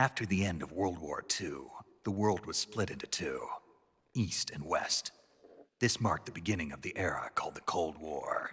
After the end of World War II, the world was split into two, East and West. This marked the beginning of the era called the Cold War.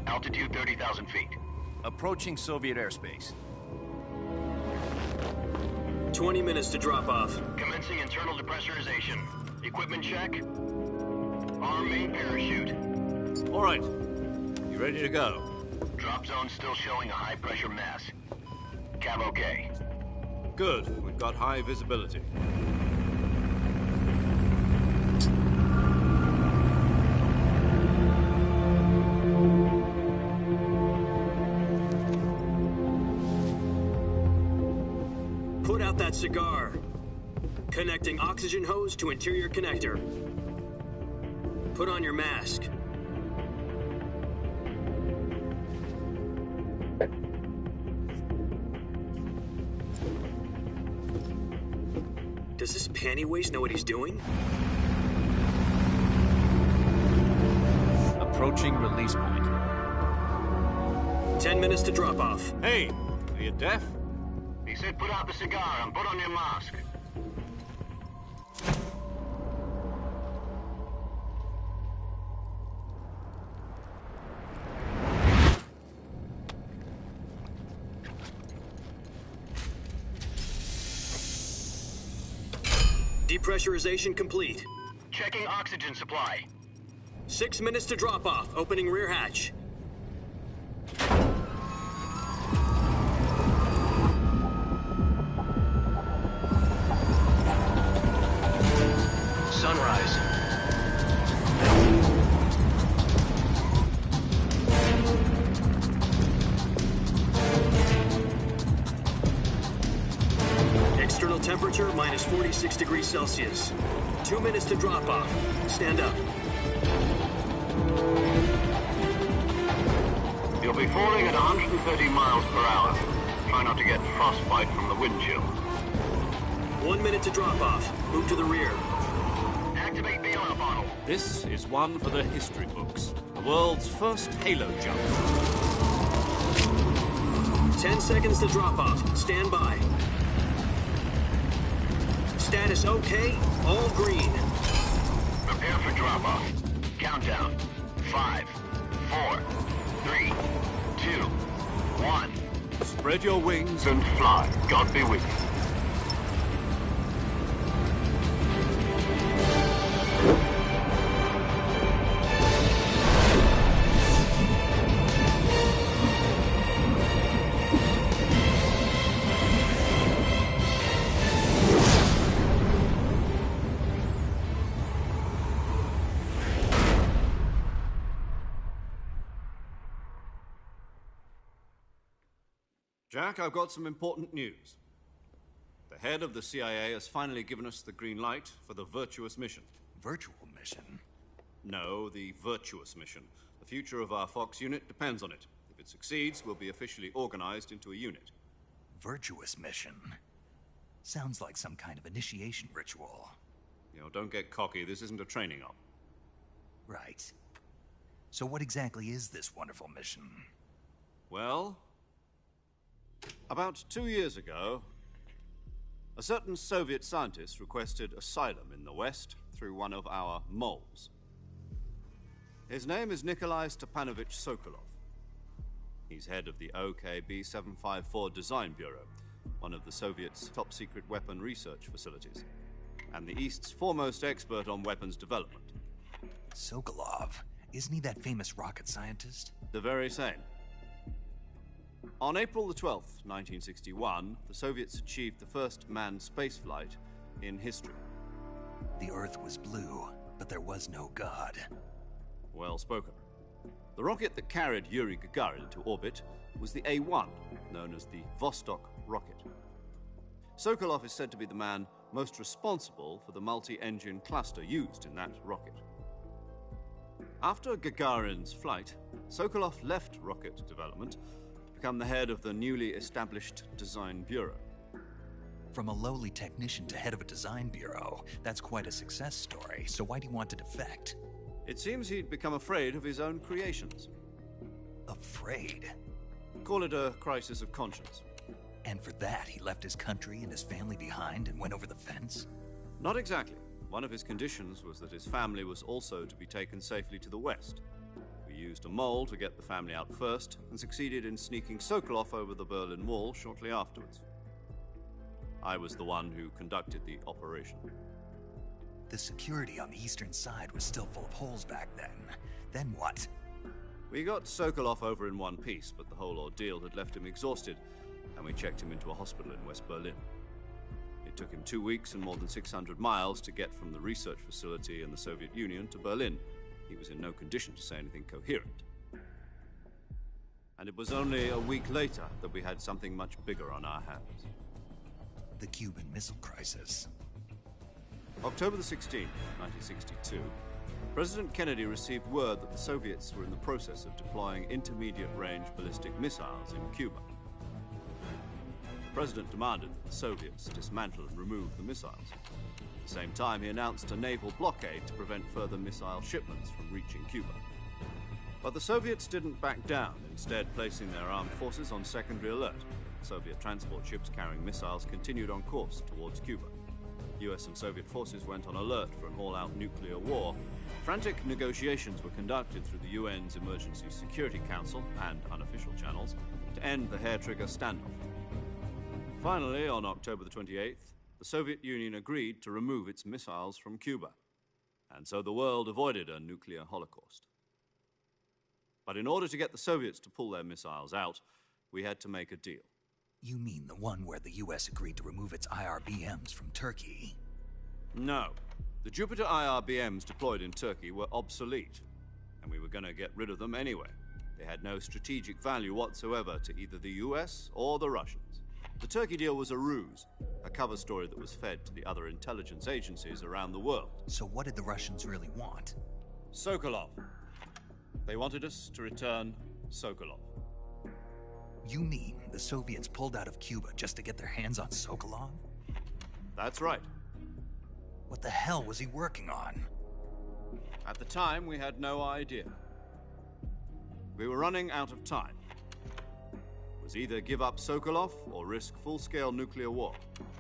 Altitude 30,000 feet. Approaching Soviet airspace. 20 minutes to drop off. Commencing internal depressurization. Equipment check. Arm main parachute. All right. You ready to go? Drop zone still showing a high pressure mass. Cav okay. Good. We've got high visibility. Put out that cigar. Connecting oxygen hose to interior connector. Put on your mask. Does this panty waste know what he's doing? Approaching release point. 10 minutes to drop off. Hey, are you deaf? He said put out the cigar and put on your mask. Depressurization complete. Checking oxygen supply. 6 minutes to drop off. Opening rear hatch. Sunrise. External temperature minus 46 degrees Celsius. 2 minutes to drop off. Stand up. You'll be falling at 130 miles per hour. Try not to get frostbite from the wind chill. 1 minute to drop off. Move to the rear. Activate bailout bottle. This is one for the history books. The world's first halo jump. 10 seconds to drop off. Stand by. Status okay. All green. Prepare for drop off. Countdown. 5, 4, 3, 2, 1. Spread your wings And fly. God be with you. Jack, I've got some important news. The head of the CIA has finally given us the green light for the virtuous mission. Virtual mission? No, the virtuous mission. The future of our Fox unit depends on it. If it succeeds, we'll be officially organized into a unit. Virtuous mission? Sounds like some kind of initiation ritual. You know, don't get cocky. This isn't a training op. Right. So what exactly is this wonderful mission? Well, about 2 years ago, a certain Soviet scientist requested asylum in the West through one of our moles. His name is Nikolai Stepanovich Sokolov. He's head of the OKB-754 Design Bureau, one of the Soviets' top-secret weapon research facilities, and the East's foremost expert on weapons development. Sokolov? Isn't he that famous rocket scientist? The very same. On April the 12th, 1961, the Soviets achieved the first manned spaceflight in history. The Earth was blue, but there was no God. Well spoken. The rocket that carried Yuri Gagarin into orbit was the A-1, known as the Vostok rocket. Sokolov is said to be the man most responsible for the multi-engine cluster used in that rocket. After Gagarin's flight, Sokolov left rocket development to become the head of the newly established Design Bureau. From a lowly technician to head of a design bureau, that's quite a success story, so why do you want to defect? It seems he'd become afraid of his own creations. Afraid? Call it a crisis of conscience. And for that, he left his country and his family behind and went over the fence? Not exactly. One of his conditions was that his family was also to be taken safely to the west. We used a mole to get the family out first and succeeded in sneaking Sokolov over the Berlin Wall shortly afterwards. I was the one who conducted the operation. The security on the eastern side was still full of holes back then. Then what? We got Sokolov over in one piece, but the whole ordeal had left him exhausted, and we checked him into a hospital in West Berlin. It took him 2 weeks and more than 600 miles to get from the research facility in the Soviet Union to Berlin. He was in no condition to say anything coherent. And it was only a week later that we had something much bigger on our hands. The Cuban Missile Crisis. October the 16th, 1962, President Kennedy received word that the Soviets were in the process of deploying intermediate-range ballistic missiles in Cuba. The President demanded that the Soviets dismantle and remove the missiles. At the same time, he announced a naval blockade to prevent further missile shipments from reaching Cuba. But the Soviets didn't back down, instead placing their armed forces on secondary alert. Soviet transport ships carrying missiles continued on course towards Cuba. US and Soviet forces went on alert for an all-out nuclear war. Frantic negotiations were conducted through the UN's Emergency Security Council and unofficial channels to end the hair-trigger standoff. Finally, on October the 28th, the Soviet Union agreed to remove its missiles from Cuba, and so the world avoided a nuclear holocaust. But in order to get the Soviets to pull their missiles out, we had to make a deal. You mean the one where the US agreed to remove its IRBMs from Turkey? No. The Jupiter IRBMs deployed in Turkey were obsolete, and we were going to get rid of them anyway. They had no strategic value whatsoever to either the US or the Russians. The Turkey deal was a ruse, a cover story that was fed to the other intelligence agencies around the world. So what did the Russians really want? Sokolov. They wanted us to return Sokolov. You mean the Soviets pulled out of Cuba just to get their hands on Sokolov? That's right. What the hell was he working on? At the time, we had no idea. We were running out of time. It was either give up Sokolov or risk full-scale nuclear war.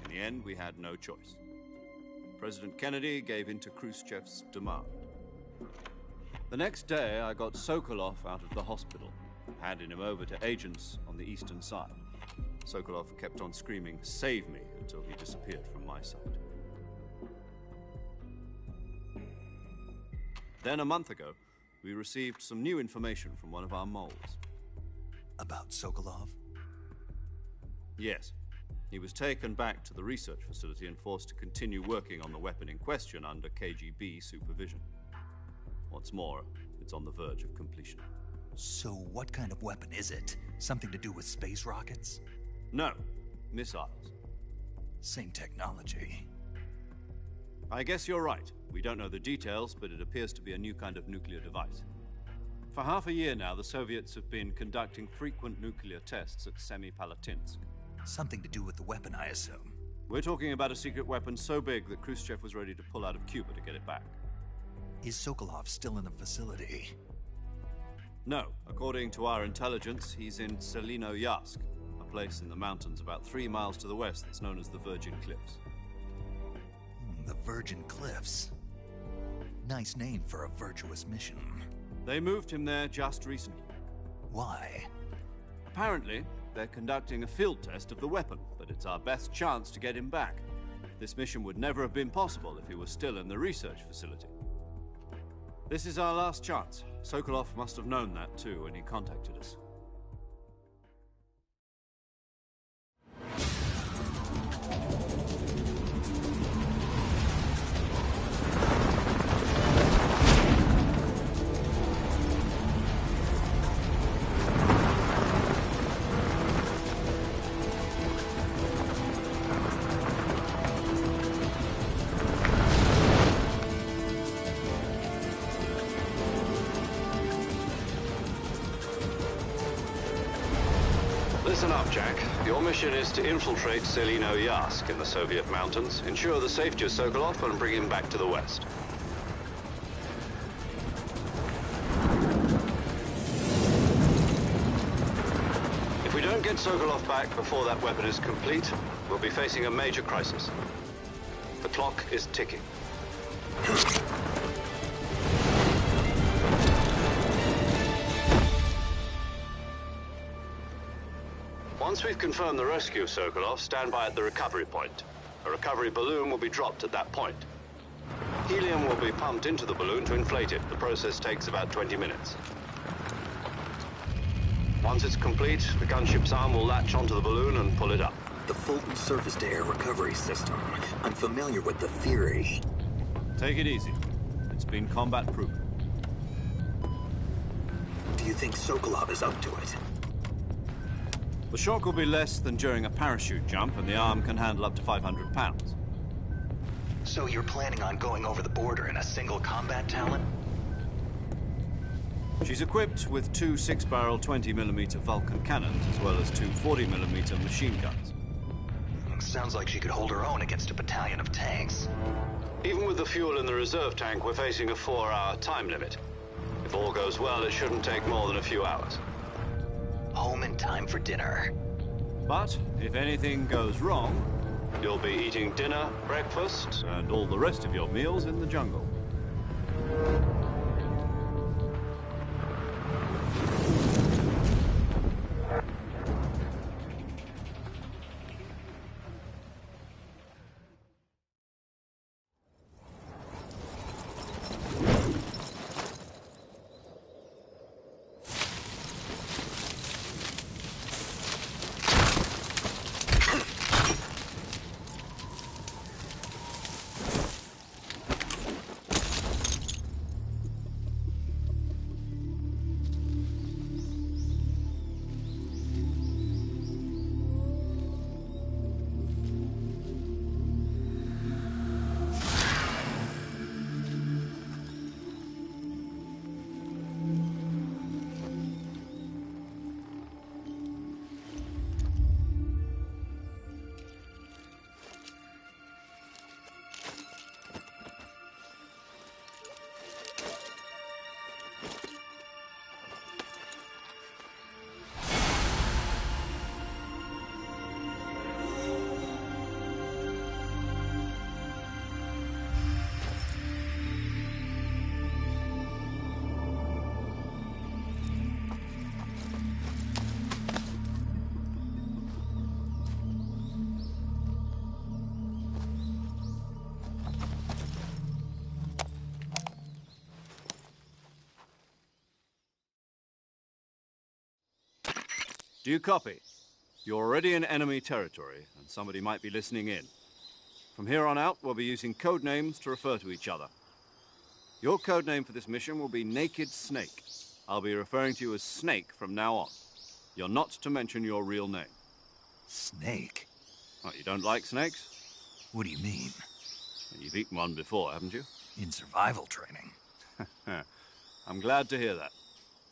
In the end, we had no choice. President Kennedy gave in to Khrushchev's demand. The next day, I got Sokolov out of the hospital, handing him over to agents on the eastern side. Sokolov kept on screaming, "Save me," until he disappeared from my sight. Then a month ago, we received some new information from one of our moles. About Sokolov? Yes. He was taken back to the research facility and forced to continue working on the weapon in question under KGB supervision. What's more, it's on the verge of completion. So what kind of weapon is it? Something to do with space rockets? No, missiles. Same technology. I guess you're right. We don't know the details, but it appears to be a new kind of nuclear device. For half a year now, the Soviets have been conducting frequent nuclear tests at Semipalatinsk. Something to do with the weapon, I assume. We're talking about a secret weapon so big that Khrushchev was ready to pull out of Cuba to get it back. Is Sokolov still in the facility? No. According to our intelligence, he's in Selino-Yarsk, a place in the mountains about 3 miles to the west that's known as the Virgin Cliffs. The Virgin Cliffs. Nice name for a virtuous mission. They moved him there just recently. Why? Apparently, they're conducting a field test of the weapon, but it's our best chance to get him back. This mission would never have been possible if he was still in the research facility. This is our last chance. Sokolov must have known that too when he contacted us. Listen up, Jack. Your mission is to infiltrate Selino-Yask in the Soviet mountains, ensure the safety of Sokolov, and bring him back to the West. If we don't get Sokolov back before that weapon is complete, we'll be facing a major crisis. The clock is ticking. Once we've confirmed the rescue of Sokolov, stand by at the recovery point. A recovery balloon will be dropped at that point. Helium will be pumped into the balloon to inflate it. The process takes about 20 minutes. Once it's complete, the gunship's arm will latch onto the balloon and pull it up. The Fulton surface-to-air recovery system. I'm familiar with the theory. Take it easy. It's been combat-proven. Do you think Sokolov is up to it? The shock will be less than during a parachute jump, and the arm can handle up to 500 pounds. So you're planning on going over the border in a single combat Talon? She's equipped with two 6-barrel 20mm Vulcan cannons, as well as two 40mm machine guns. Sounds like she could hold her own against a battalion of tanks. Even with the fuel in the reserve tank, we're facing a 4-hour time limit. If all goes well, it shouldn't take more than a few hours. Home in time for dinner. But if anything goes wrong, you'll be eating dinner, breakfast, and all the rest of your meals in the jungle. Do you copy? You're already in enemy territory, and somebody might be listening in. From here on out, we'll be using code names to refer to each other. Your code name for this mission will be Naked Snake. I'll be referring to you as Snake from now on. You're not to mention your real name. Snake? Oh, you don't like snakes? What do you mean? You've eaten one before, haven't you? In survival training. I'm glad to hear that.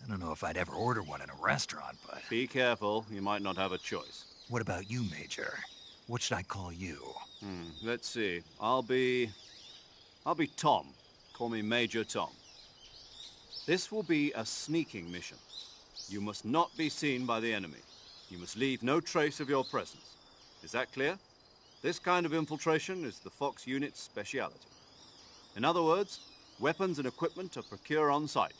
I don't know if I'd ever order one in a restaurant, but... Be careful, you might not have a choice. What about you, Major? What should I call you? Let's see. I'll be Tom. Call me Major Tom. This will be a sneaking mission. You must not be seen by the enemy. You must leave no trace of your presence. Is that clear? This kind of infiltration is the Fox unit's speciality. In other words, weapons and equipment are procured on site.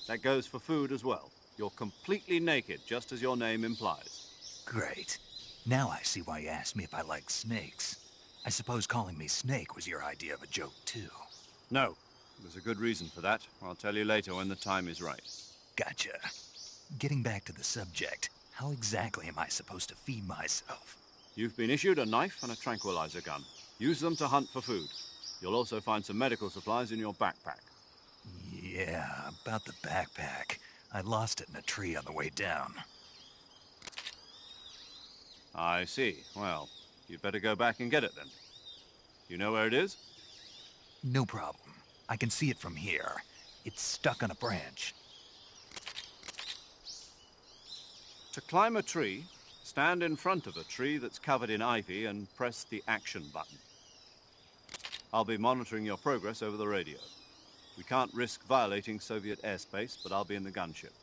That goes for food as well. You're completely naked, just as your name implies. Great. Now I see why you asked me if I like snakes. I suppose calling me Snake was your idea of a joke, too. No. There's a good reason for that. I'll tell you later when the time is right. Gotcha. Getting back to the subject, how exactly am I supposed to feed myself? You've been issued a knife and a tranquilizer gun. Use them to hunt for food. You'll also find some medical supplies in your backpack. Yeah, about the backpack. I lost it in a tree on the way down. I see. Well, you'd better go back and get it then. You know where it is? No problem. I can see it from here. It's stuck on a branch. To climb a tree, Stand in front of a tree that's covered in ivy and press the action button. I'll be monitoring your progress over the radio. We can't risk violating Soviet airspace, but I'll be in the gunship.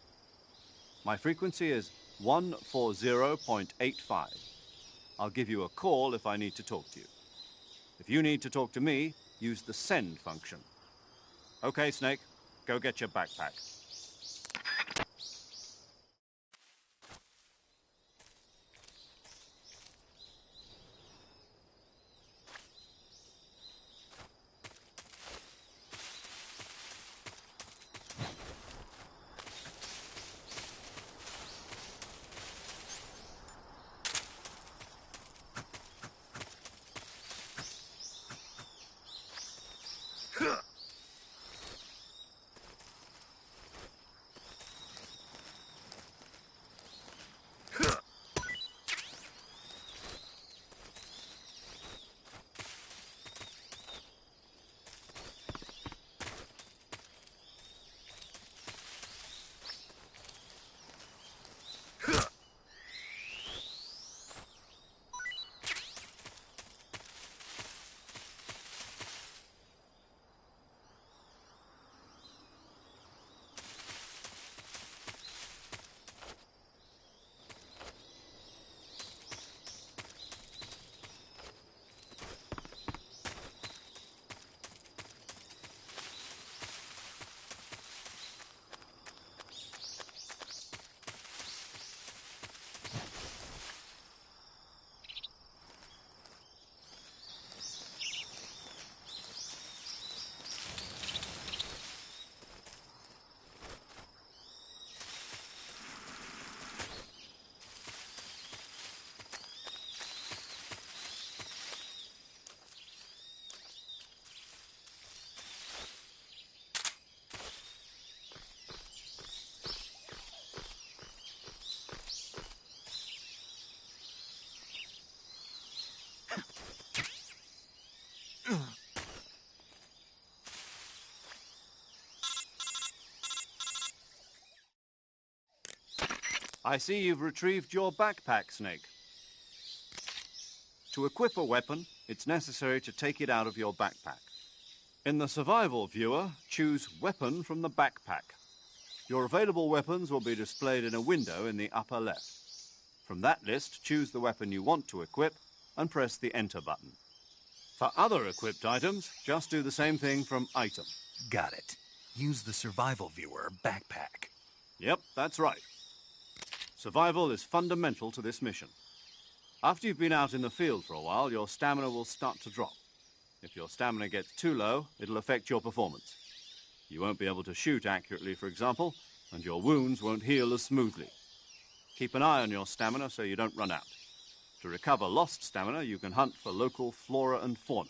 My frequency is 140.85. I'll give you a call if I need to talk to you. If you need to talk to me, use the send function. Okay, Snake, go get your backpack. I see you've retrieved your backpack, Snake. To equip a weapon, it's necessary to take it out of your backpack. In the survival viewer, choose Weapon from the backpack. Your available weapons will be displayed in a window in the upper left. From that list, choose the weapon you want to equip and press the Enter button. For other equipped items, just do the same thing from Item. Got it. Use the survival viewer backpack. Yep, that's right. Survival is fundamental to this mission. After you've been out in the field for a while, your stamina will start to drop. If your stamina gets too low, it'll affect your performance. You won't be able to shoot accurately, for example, and your wounds won't heal as smoothly. Keep an eye on your stamina so you don't run out. To recover lost stamina, you can hunt for local flora and fauna.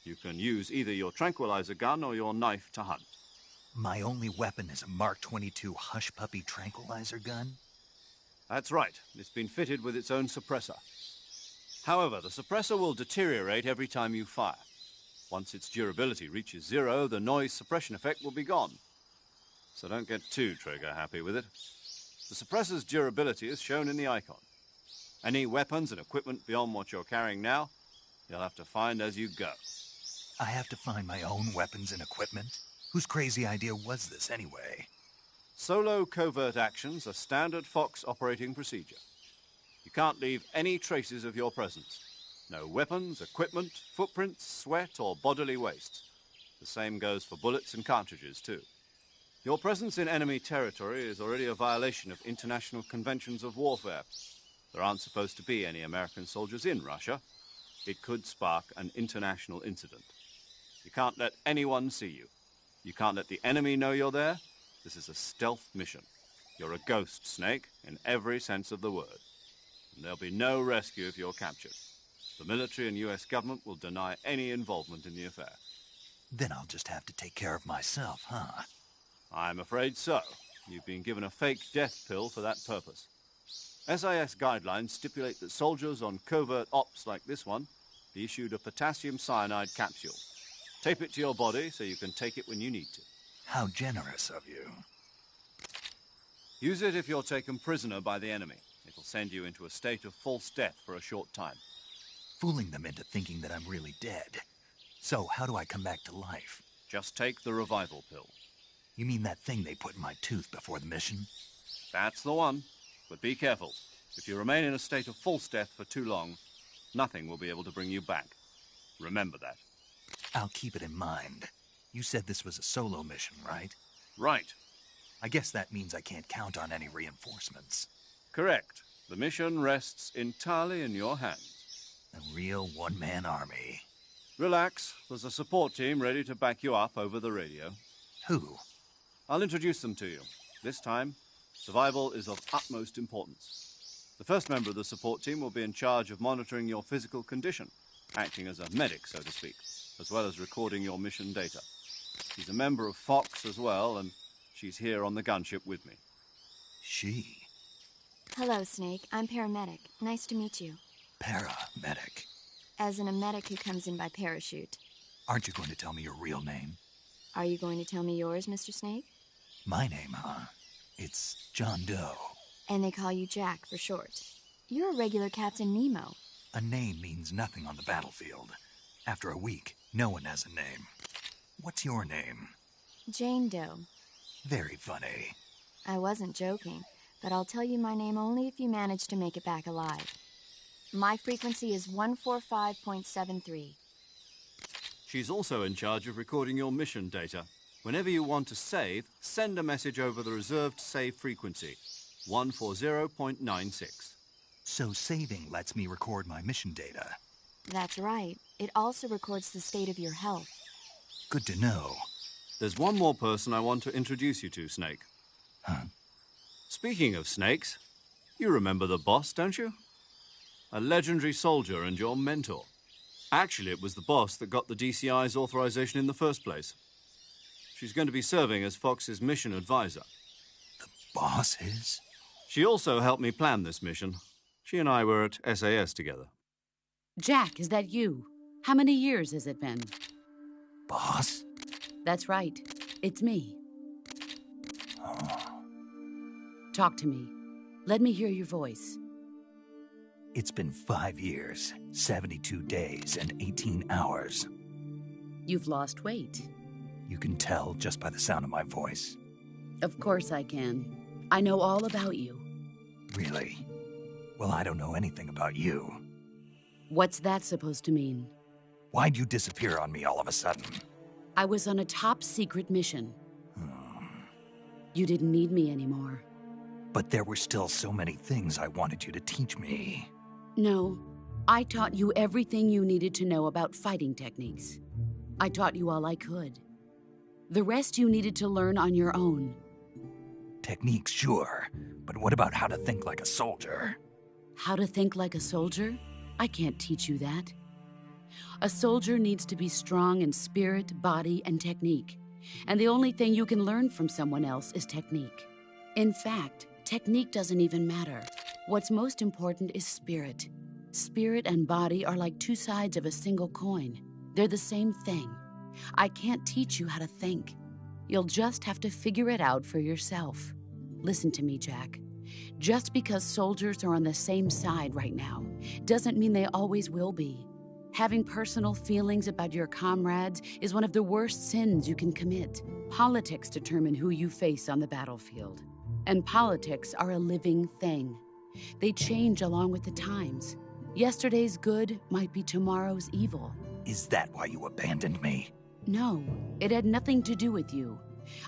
You can use either your tranquilizer gun or your knife to hunt. My only weapon is a Mark 22 Hush Puppy tranquilizer gun? That's right. It's been fitted with its own suppressor. However, the suppressor will deteriorate every time you fire. Once its durability reaches 0, the noise suppression effect will be gone. So don't get too trigger-happy with it. The suppressor's durability is shown in the icon. Any weapons and equipment beyond what you're carrying now, you'll have to find as you go. I have to find my own weapons and equipment? Whose crazy idea was this, anyway? Solo covert actions are standard Fox operating procedure. You can't leave any traces of your presence. No weapons, equipment, footprints, sweat, or bodily waste. The same goes for bullets and cartridges, too. Your presence in enemy territory is already a violation of international conventions of warfare. There aren't supposed to be any American soldiers in Russia. It could spark an international incident. You can't let anyone see you. You can't let the enemy know you're there. This is a stealth mission. You're a ghost, Snake, in every sense of the word. And there'll be no rescue if you're captured. The military and US government will deny any involvement in the affair. Then I'll just have to take care of myself, huh? I'm afraid so. You've been given a fake death pill for that purpose. SIS guidelines stipulate that soldiers on covert ops like this one be issued a potassium cyanide capsule. Tape it to your body so you can take it when you need to. How generous of you. Use it if you're taken prisoner by the enemy. It'll send you into a state of false death for a short time. Fooling them into thinking that I'm really dead. So, how do I come back to life? Just take the revival pill. You mean that thing they put in my tooth before the mission? That's the one. But be careful. If you remain in a state of false death for too long, nothing will be able to bring you back. Remember that. I'll keep it in mind. You said this was a solo mission, right? Right. I guess that means I can't count on any reinforcements. Correct. The mission rests entirely in your hands. A real one-man army. Relax. There's a support team ready to back you up over the radio. Who? I'll introduce them to you. This time, survival is of utmost importance. The first member of the support team will be in charge of monitoring your physical condition, acting as a medic, so to speak, as well as recording your mission data. She's a member of Fox as well, and she's here on the gunship with me. She? Hello, Snake. I'm paramedic. Nice to meet you. Paramedic. As in a medic who comes in by parachute. Aren't you going to tell me your real name? Are you going to tell me yours, Mr. Snake? My name, huh? It's John Doe. And they call you Jack for short. You're a regular Captain Nemo. A name means nothing on the battlefield. After a week, no one has a name. What's your name? Jane Doe. Very funny. I wasn't joking, but I'll tell you my name only if you manage to make it back alive. My frequency is 145.73. She's also in charge of recording your mission data. Whenever you want to save, send a message over the reserved save frequency, 140.96. So saving lets me record my mission data. That's right. It also records the state of your health. Good to know. There's one more person I want to introduce you to, Snake. Huh? Speaking of snakes, you remember the boss, don't you? A legendary soldier and your mentor. Actually, it was the boss that got the DCI's authorization in the first place. She's going to be serving as Fox's mission advisor. The boss is? She also helped me plan this mission. She and I were at SAS together. Jack, is that you? How many years has it been? Boss? That's right. It's me. Oh. Talk to me. Let me hear your voice. It's been 5 years, 72 days, and 18 hours. You've lost weight. You can tell just by the sound of my voice. Of course I can. I know all about you. Really? Well, I don't know anything about you. What's that supposed to mean? Why'd you disappear on me all of a sudden? I was on a top-secret mission. You didn't need me anymore. But there were still so many things I wanted you to teach me. No, I taught you everything you needed to know about fighting techniques. I taught you all I could. The rest you needed to learn on your own. Techniques, sure. But what about how to think like a soldier? How to think like a soldier? I can't teach you that. A soldier needs to be strong in spirit, body, and technique. And the only thing you can learn from someone else is technique. In fact, technique doesn't even matter. What's most important is spirit. Spirit and body are like two sides of a single coin. They're the same thing. I can't teach you how to think. You'll just have to figure it out for yourself. Listen to me, Jack. Just because soldiers are on the same side right now doesn't mean they always will be. Having personal feelings about your comrades is one of the worst sins you can commit. Politics determine who you face on the battlefield. And politics are a living thing. They change along with the times. Yesterday's good might be tomorrow's evil. Is that why you abandoned me? No, it had nothing to do with you.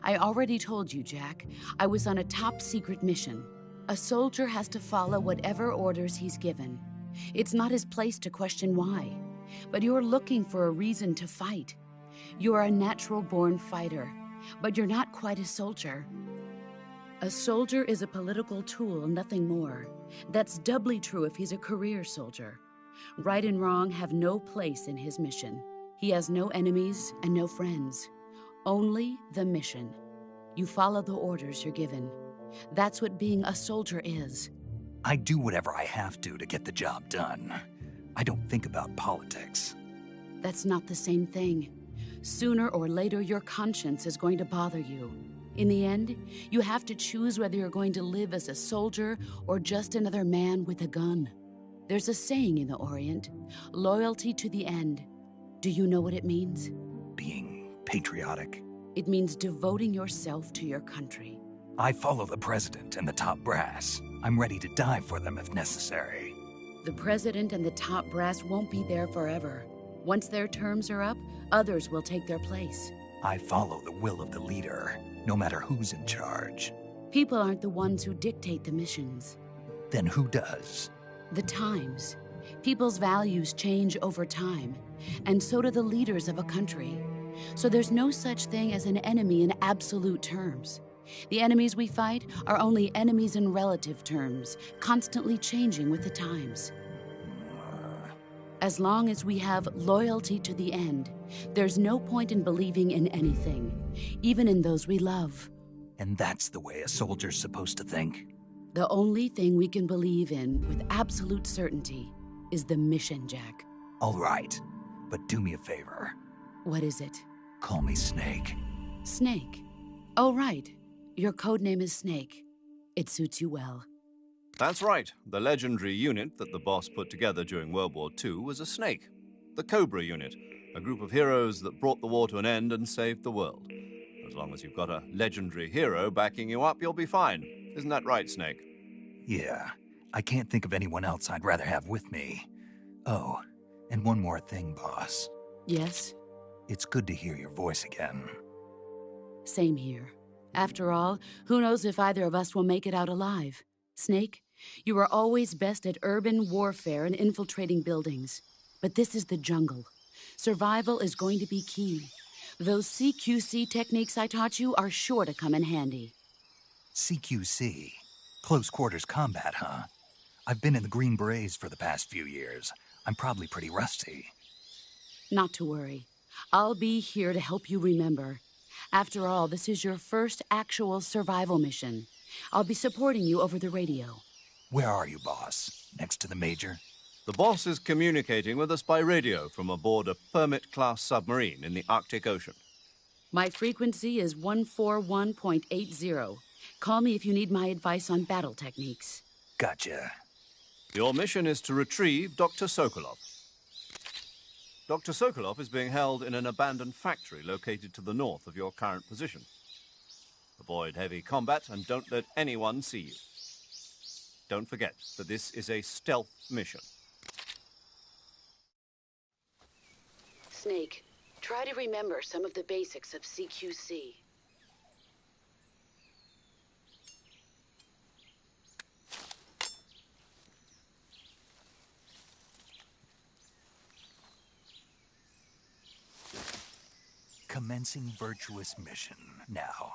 I already told you, Jack. I was on a top-secret mission. A soldier has to follow whatever orders he's given. It's not his place to question why. But you're looking for a reason to fight. You're a natural-born fighter, but you're not quite a soldier. A soldier is a political tool, nothing more. That's doubly true if he's a career soldier. Right and wrong have no place in his mission. He has no enemies and no friends. Only the mission. You follow the orders you're given. That's what being a soldier is. I do whatever I have to get the job done. I don't think about politics. That's not the same thing. Sooner or later, your conscience is going to bother you. In the end, you have to choose whether you're going to live as a soldier or just another man with a gun. There's a saying in the Orient, loyalty to the end. Do you know what it means? Being patriotic. It means devoting yourself to your country. I follow the president and the top brass. I'm ready to die for them if necessary. The president and the top brass won't be there forever. Once their terms are up, others will take their place. I follow the will of the leader, no matter who's in charge. People aren't the ones who dictate the missions. Then who does? The times. People's values change over time, and so do the leaders of a country. So there's no such thing as an enemy in absolute terms. The enemies we fight are only enemies in relative terms, constantly changing with the times. As long as we have loyalty to the end, there's no point in believing in anything, even in those we love. And that's the way a soldier's supposed to think? The only thing we can believe in with absolute certainty is the mission, Jack. All right, but do me a favor. What is it? Call me Snake. Snake. Oh, right. Your code name is Snake. It suits you well. That's right. The legendary unit that the boss put together during World War II was a snake. The Cobra unit, a group of heroes that brought the war to an end and saved the world. As long as you've got a legendary hero backing you up, you'll be fine. Isn't that right, Snake? Yeah, I can't think of anyone else I'd rather have with me. Oh, and one more thing, boss. Yes? It's good to hear your voice again. Same here. After all, who knows if either of us will make it out alive? Snake, you are always best at urban warfare and infiltrating buildings. But this is the jungle. Survival is going to be key. Those CQC techniques I taught you are sure to come in handy. CQC? Close quarters combat, huh? I've been in the Green Berets for the past few years. I'm probably pretty rusty. Not to worry. I'll be here to help you remember. After all, this is your first actual survival mission. I'll be supporting you over the radio. Where are you, boss? Next to the Major? The boss is communicating with us by radio from aboard a Permit-class submarine in the Arctic Ocean. My frequency is 141.80. Call me if you need my advice on battle techniques. Gotcha. Your mission is to retrieve Dr. Sokolov. Dr. Sokolov is being held in an abandoned factory located to the north of your current position. Avoid heavy combat and don't let anyone see you. Don't forget that this is a stealth mission. Snake, try to remember some of the basics of CQC. Commencing virtuous mission now.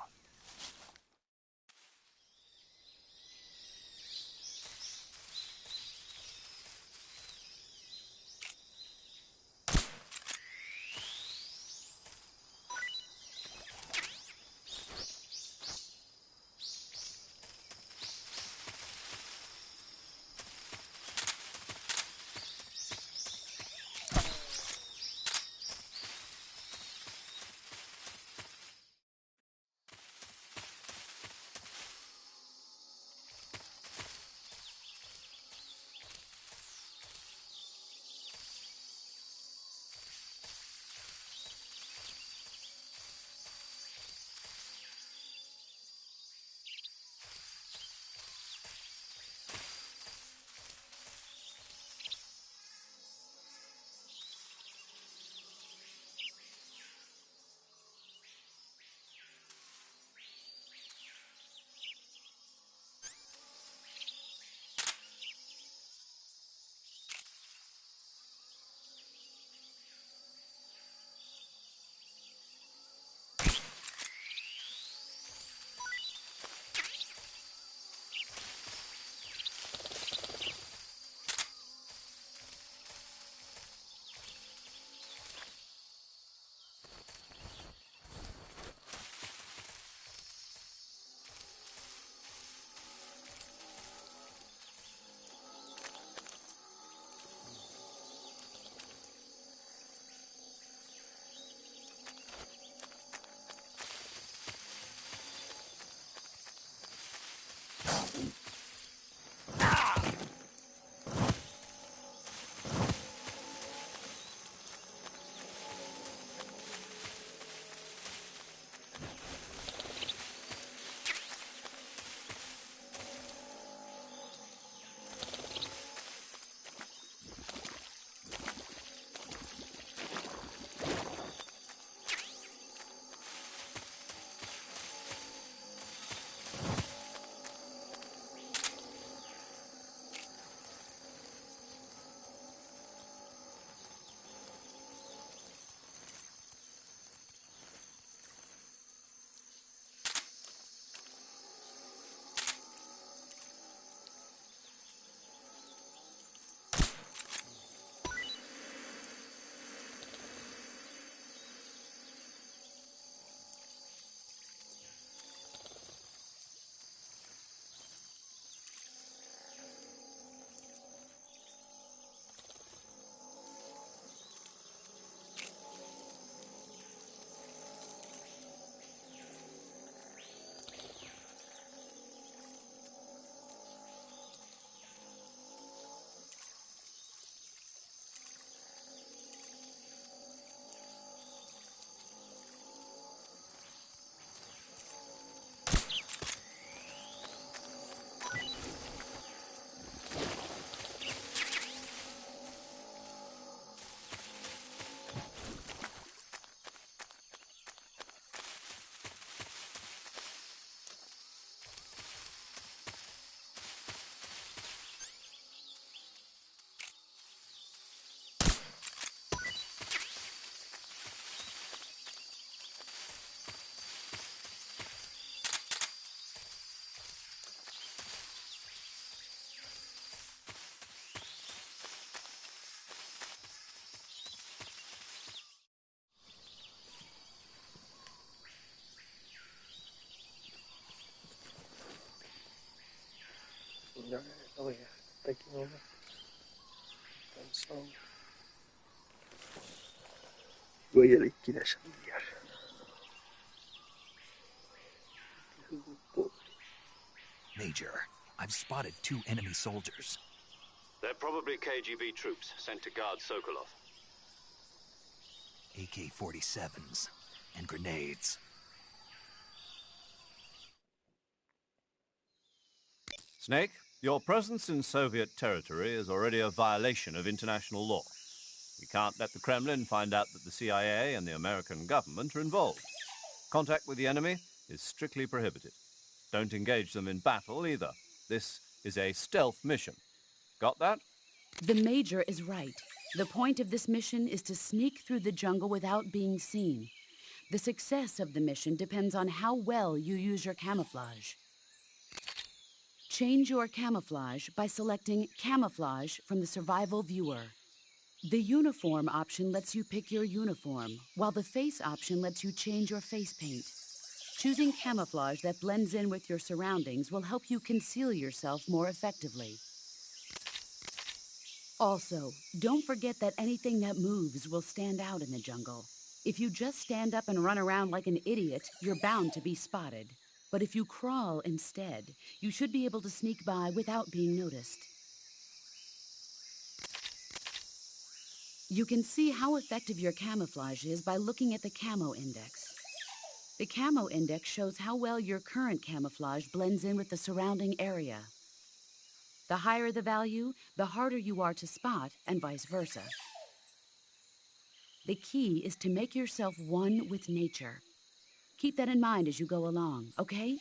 Ya, lo voy a dejar hasta aquí nomás. Cansado. Voy a la esquina a chambear. Major, I've spotted 2 enemy soldiers. They're probably KGB troops sent to guard Sokolov. AK-47s and grenades. Snake, your presence in Soviet territory is already a violation of international law. We can't let the Kremlin find out that the CIA and the American government are involved. Contact with the enemy is strictly prohibited. Don't engage them in battle either. This is a stealth mission. Got that? The Major is right. The point of this mission is to sneak through the jungle without being seen. The success of the mission depends on how well you use your camouflage. Change your camouflage by selecting Camouflage from the Survival Viewer. The Uniform option lets you pick your uniform, while the Face option lets you change your face paint. Choosing camouflage that blends in with your surroundings will help you conceal yourself more effectively. Also, don't forget that anything that moves will stand out in the jungle. If you just stand up and run around like an idiot, you're bound to be spotted. But if you crawl instead, you should be able to sneak by without being noticed. You can see how effective your camouflage is by looking at the Camo Index. The Camo Index shows how well your current camouflage blends in with the surrounding area. The higher the value, the harder you are to spot, and vice versa. The key is to make yourself one with nature. Keep that in mind as you go along, okay?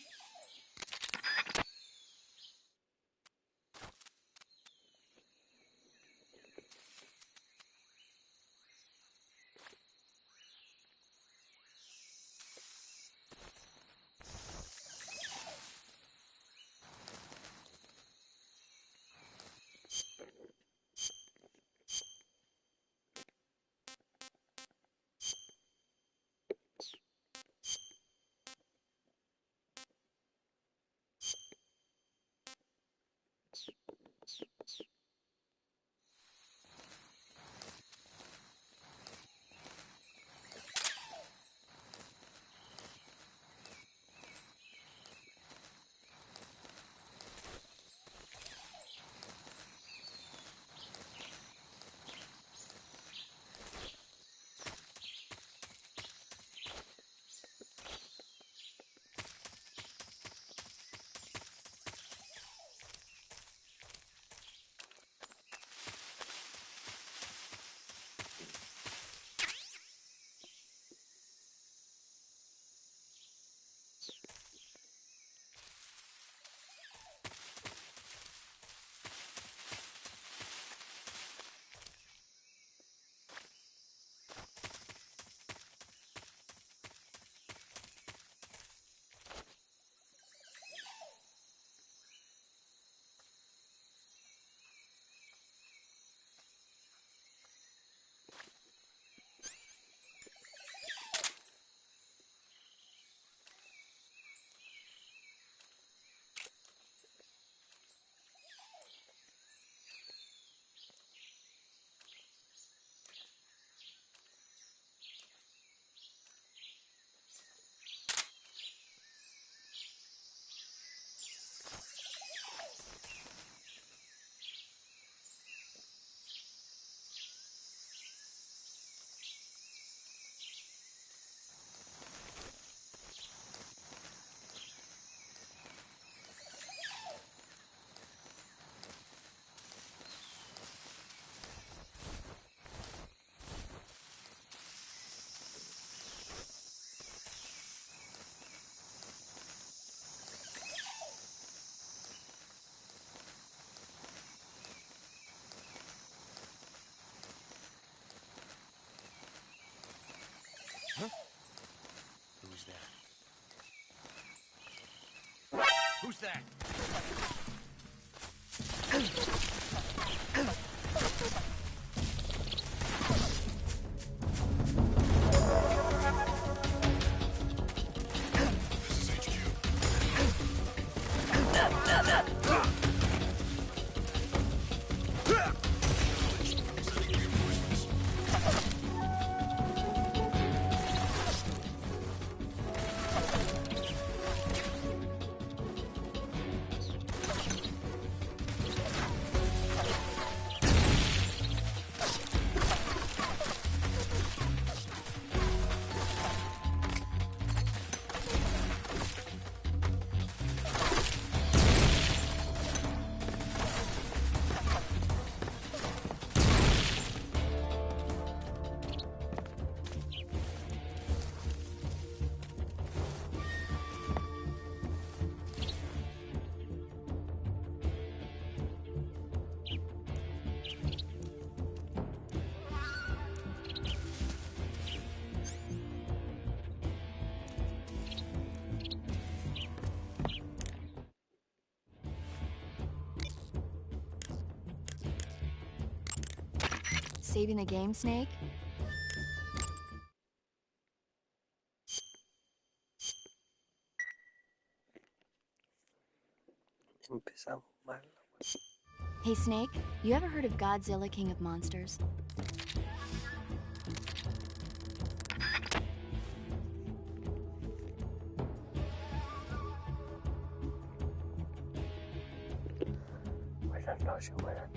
Who's that? This is HQ. saving the game, Snake? Empezamos mal. Hey, Snake, you ever heard of Godzilla, King of Monsters? Buenas noches, buenas noches.